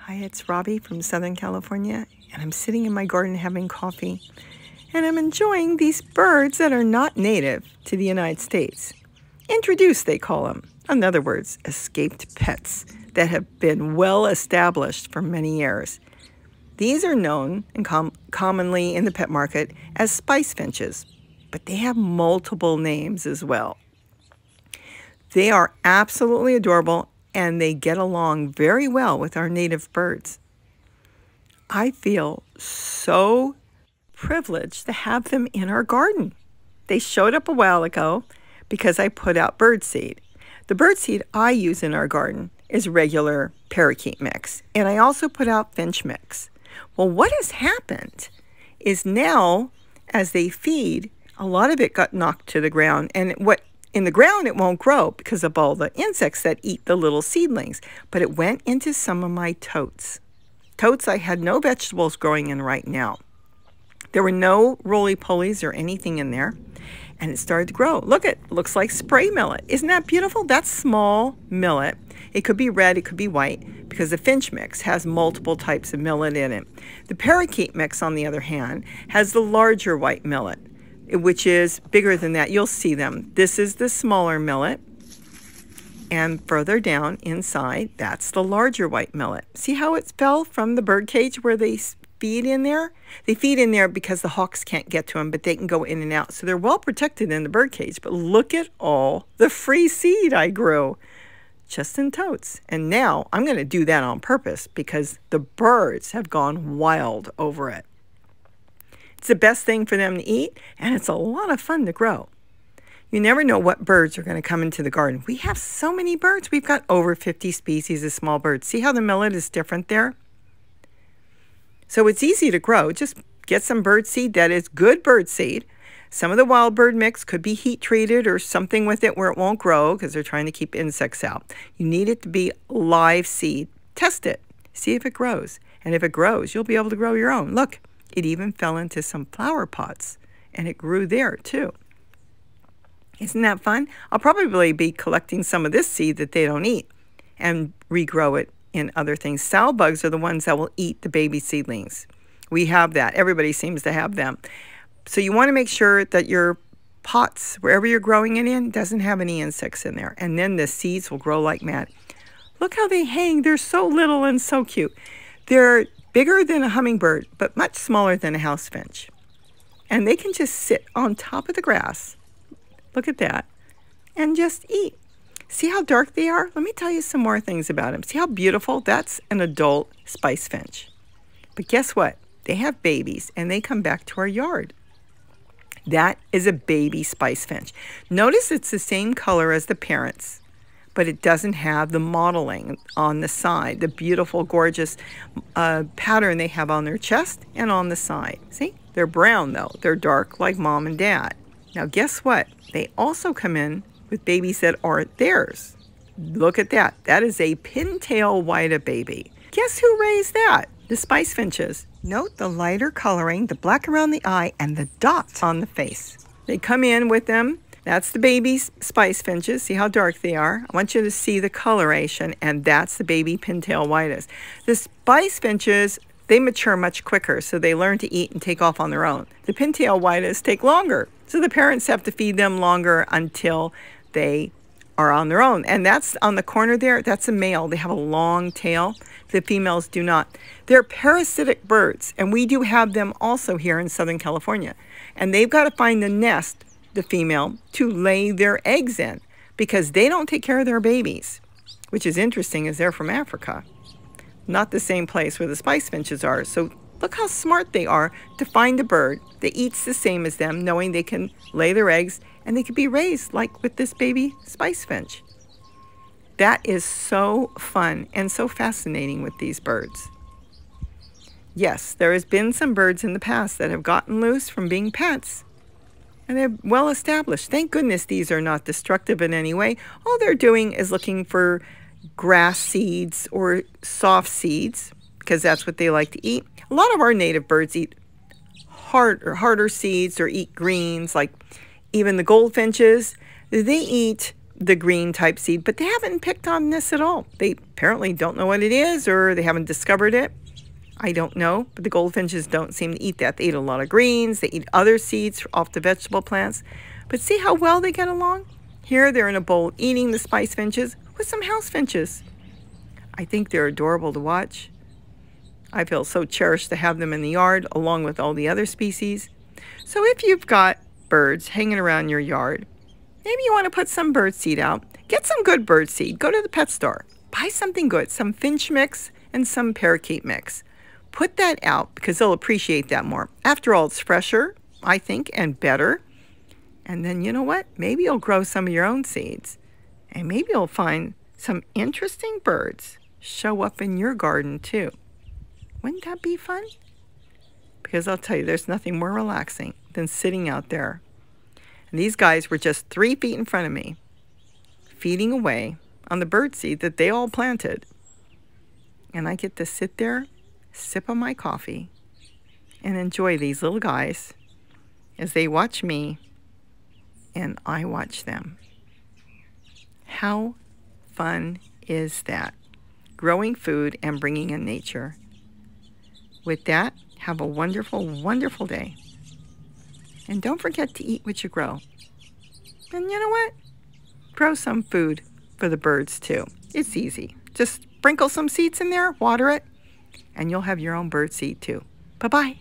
Hi, it's Robbie from Southern California, and I'm sitting in my garden having coffee, and I'm enjoying these birds that are not native to the United States. Introduced, they call them. In other words, escaped pets that have been well established for many years. These are known and commonly in the pet market as Spice Finches, but they have multiple names as well. They are absolutely adorable, and they get along very well with our native birds. I feel so privileged to have them in our garden. They showed up a while ago because I put out birdseed. The birdseed I use in our garden is regular parakeet mix, and I also put out finch mix. Well, what has happened is now, as they feed, a lot of it got knocked to the ground, and in the ground, it won't grow because of all the insects that eat the little seedlings. But it went into some of my totes. Totes I had no vegetables growing in right now. There were no roly-polies or anything in there. And it started to grow. Look, it looks like spray millet. Isn't that beautiful? That's small millet. It could be red, it could be white, because the finch mix has multiple types of millet in it. The parakeet mix, on the other hand, has the larger white millet, which is bigger than that. You'll see them. This is the smaller millet, and further down inside, that's the larger white millet. See how it fell from the bird cage where they feed in there? They feed in there because the hawks can't get to them, but they can go in and out. So they're well protected in the bird cage. But look at all the free seed I grew just in totes. And now I'm going to do that on purpose because the birds have gone wild over it. It's the best thing for them to eat, and it's a lot of fun to grow. You never know what birds are going to come into the garden. We have so many birds. We've got over 50 species of small birds. See how the millet is different there? So it's easy to grow. Just get some bird seed that is good bird seed. Some of the wild bird mix could be heat treated or something with it where it won't grow because they're trying to keep insects out. You need it to be live seed. Test it. See if it grows. And if it grows, you'll be able to grow your own. Look. It even fell into some flower pots, and it grew there too. Isn't that fun? I'll probably be collecting some of this seed that they don't eat and regrow it in other things. Sow bugs are the ones that will eat the baby seedlings. We have that. Everybody seems to have them. So you want to make sure that your pots, wherever you're growing it in, doesn't have any insects in there. And then the seeds will grow like mad. Look how they hang. They're so little and so cute. They're bigger than a hummingbird, but much smaller than a house finch. And they can just sit on top of the grass, look at that, and just eat. See how dark they are? Let me tell you some more things about them. See how beautiful? That's an adult spice finch. But guess what? They have babies, and they come back to our yard. That is a baby spice finch. Notice it's the same color as the parents, but it doesn't have the mottling on the side, the beautiful, gorgeous pattern they have on their chest and on the side. See? They're brown, though. They're dark like mom and dad. Now, guess what? They also come in with babies that aren't theirs. Look at that. That is a pintail white baby. Guess who raised that? The spice finches. Note the lighter coloring, the black around the eye, and the dots on the face. They come in with them. That's the baby spice finches. See how dark they are? I want you to see the coloration, and that's the baby pintail whitest. The spice finches, they mature much quicker, so they learn to eat and take off on their own. The pintail whitest take longer, so the parents have to feed them longer until they are on their own. And that's on the corner there. That's a male. They have a long tail. The females do not. They're parasitic birds, and we do have them also here in Southern California. And they've got to find the nest, the female, to lay their eggs in because they don't take care of their babies, which is interesting as they're from Africa. Not the same place where the spice finches are. So look how smart they are to find a bird that eats the same as them, knowing they can lay their eggs and they can be raised like with this baby spice finch. That is so fun and so fascinating with these birds. Yes, there has been some birds in the past that have gotten loose from being pets. And they're well established. Thank goodness these are not destructive in any way. All they're doing is looking for grass seeds or soft seeds because that's what they like to eat. A lot of our native birds eat harder seeds or eat greens, like even the goldfinches. They eat the green type seed, but they haven't picked on this at all. They apparently don't know what it is, or they haven't discovered it. I don't know, but the goldfinches don't seem to eat that. They eat a lot of greens. They eat other seeds off the vegetable plants. But see how well they get along? Here they're in a bowl eating the spice finches with some house finches. I think they're adorable to watch. I feel so cherished to have them in the yard along with all the other species. So if you've got birds hanging around your yard, maybe you want to put some bird seed out. Get some good bird seed. Go to the pet store. Buy something good, some finch mix and some parakeet mix. Put that out because they'll appreciate that more. After all, it's fresher, I think, and better. And then you know what? Maybe you'll grow some of your own seeds. And maybe you'll find some interesting birds show up in your garden too. Wouldn't that be fun? Because I'll tell you, there's nothing more relaxing than sitting out there. And these guys were just 3 feet in front of me, feeding away on the bird seed that they all planted. And I get to sit there, sip on my coffee, and enjoy these little guys as they watch me and I watch them. How fun is that? Growing food and bringing in nature. With that, have a wonderful, wonderful day. And don't forget to eat what you grow. And you know what? Grow some food for the birds too. It's easy. Just sprinkle some seeds in there, water it, and you'll have your own bird seed too. Bye-bye.